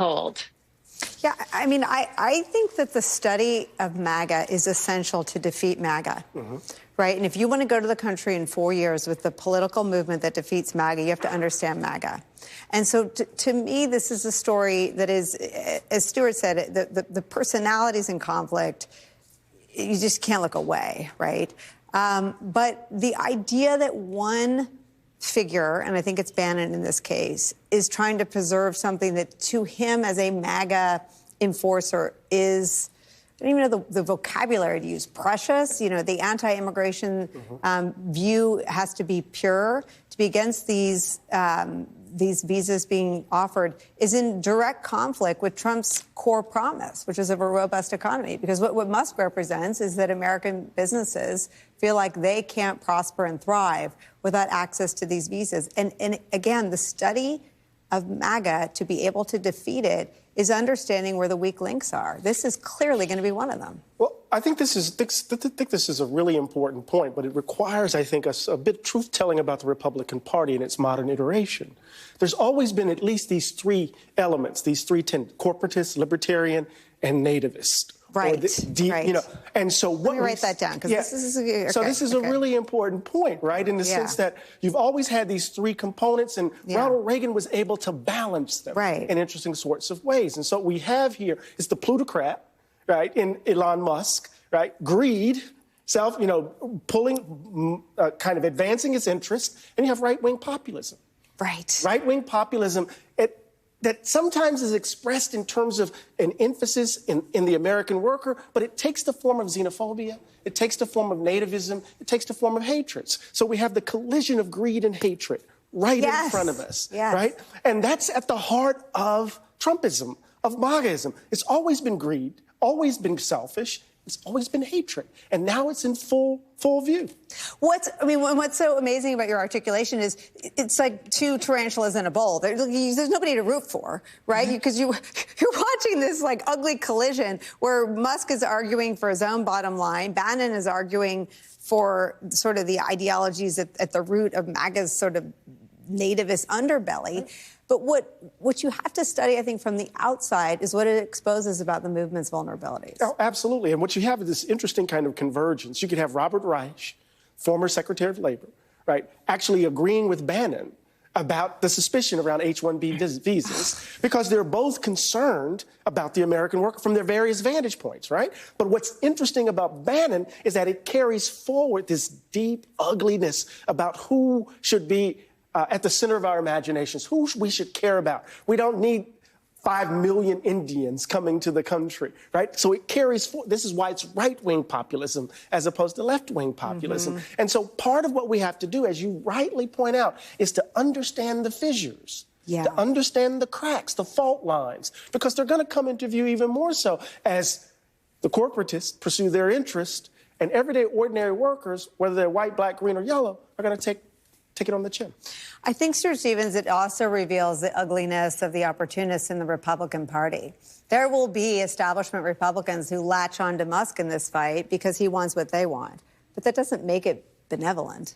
hold? Yeah, I mean, I think that the study of MAGA is essential to defeat MAGA, right? And if you want to go to the country in 4 years with the political movement that defeats MAGA, you have to understand MAGA. And so to me, this is a story that is, as Stuart said, the personalities in conflict, you just can't look away, right? But the idea that one figure, and I think it's Bannon in this case, is trying to preserve something that to him as a MAGA enforcer is, I don't even know the vocabulary to use, precious. You know, the anti-immigration view has to be pure. To be against these visas being offered is in direct conflict with Trump's core promise, which is of a robust economy. Because what Musk represents is that American businesses feel like they can't prosper and thrive without access to these visas. And again, the study of MAGA, to be able to defeat it, is understanding where the weak links are. This is clearly going to be one of them. Well, I think this is a really important point, but it requires, I think, a bit of truth-telling about the Republican Party and its modern iteration. There's always been at least these three elements, these three tendencies: corporatist, libertarian, and nativist. Right, right. You know, and so what? Let me write that down, because this is okay, so this is a really important point, right? In the sense that you've always had these three components, and Ronald Reagan was able to balance them in interesting sorts of ways. And so what we have here is the plutocrat, right, in Elon Musk, right? Greed, pulling, kind of advancing its interest, and you have right-wing populism. Right. Right-wing populism that sometimes is expressed in terms of an emphasis in the American worker, but it takes the form of xenophobia, it takes the form of nativism, it takes the form of hatreds. So we have the collision of greed and hatred right in front of us, right? And that's at the heart of Trumpism, of MAGAism. It's always been greed, always been selfish, it's always been hatred, and now it's in full view. What's so amazing about your articulation is it's like two tarantulas in a bowl. There's nobody to root for, right? Because you're watching this like ugly collision where Musk is arguing for his own bottom line, Bannon is arguing for sort of the ideologies at the root of MAGA's sort of nativist underbelly. But what you have to study, I think, from the outside is what it exposes about the movement's vulnerabilities. Oh, absolutely. And what you have is this interesting kind of convergence. You could have Robert Reich, former Secretary of Labor, right, actually agreeing with Bannon about the suspicion around H-1B visas, because they're both concerned about the American worker from their various vantage points, right? But what's interesting about Bannon is that it carries forward this deep ugliness about who should be at the center of our imaginations, who we should care about. We don't need 5 million Indians coming to the country, right? So it carries forward. This is why it's right-wing populism as opposed to left-wing populism. And so part of what we have to do, as you rightly point out, is to understand the fissures, to understand the cracks, the fault lines, because they're going to come into view even more so as the corporatists pursue their interest, and everyday ordinary workers, whether they're white, black, green, or yellow, are going to take it on the chin. I think, Stuart Stevens, it also reveals the ugliness of the opportunists in the Republican Party. There will be establishment Republicans who latch on to Musk in this fight because he wants what they want. But that doesn't make it benevolent.